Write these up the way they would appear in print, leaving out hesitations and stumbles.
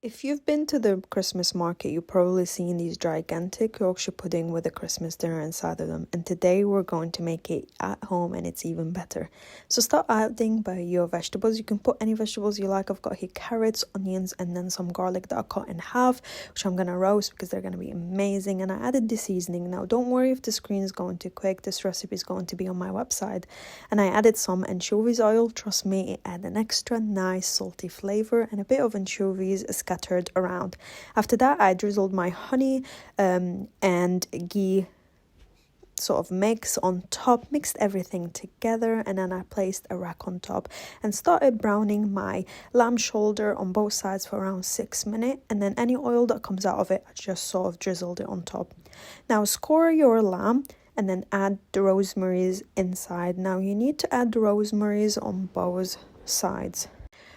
If you've been to the Christmas market, you've probably seen these gigantic Yorkshire pudding with a Christmas dinner inside of them. And today we're going to make it at home and it's even better. So start adding by your vegetables. You can put any vegetables you like. I've got here carrots, onions, and then some garlic that I cut in half, which I'm going to roast because they're going to be amazing. And I added the seasoning. Now, don't worry if the screen is going too quick. This recipe is going to be on my website. And I added some anchovies oil. Trust me, it added an extra nice salty flavor and a bit of anchovies scattered around. After that, I drizzled my honey and ghee sort of mix on top, mixed everything together, and then I placed a rack on top and started browning my lamb shoulder on both sides for around 6 minutes, and then any oil that comes out of it, I just sort of drizzled it on top. Now score your lamb and then add the rosemaries inside. Now you need to add the rosemaries on both sides.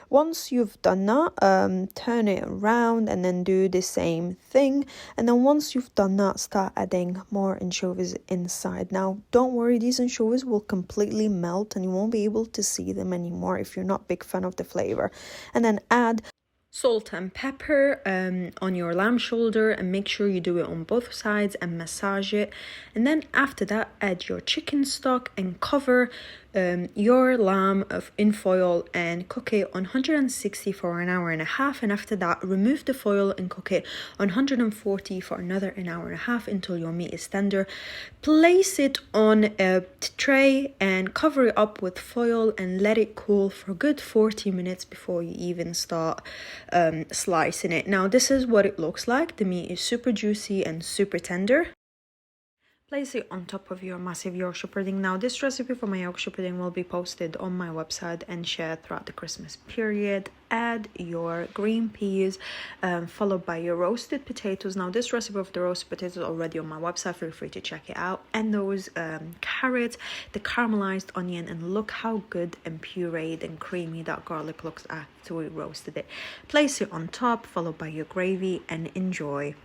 Once you've done that, turn it around and then do the same thing. And then once you've done that, start adding more anchovies inside. Now, don't worry, these anchovies will completely melt and you won't be able to see them anymore if you're not a big fan of the flavor. And then add salt and pepper on your lamb shoulder and make sure you do it on both sides and massage it. And then after that, add your chicken stock and cover your lamb in foil and cook it on 160 for an hour and a half. And after that, remove the foil and cook it on 140 for another an hour and a half until your meat is tender. Place it on a tray and cover it up with foil and let it cool for a good 40 minutes before you even start slicing it. Now this is what it looks like. The meat is super juicy and super tender. Place it on top of your massive Yorkshire pudding. Now this recipe for my Yorkshire pudding will be posted on my website and shared throughout the Christmas period. Add your green peas followed by your roasted potatoes. Now this recipe of the roasted potatoes is already on my website, feel free to check it out. And those carrots, the caramelized onion, and look how good and pureed and creamy that garlic looks after we roasted it. Place it on top followed by your gravy and enjoy.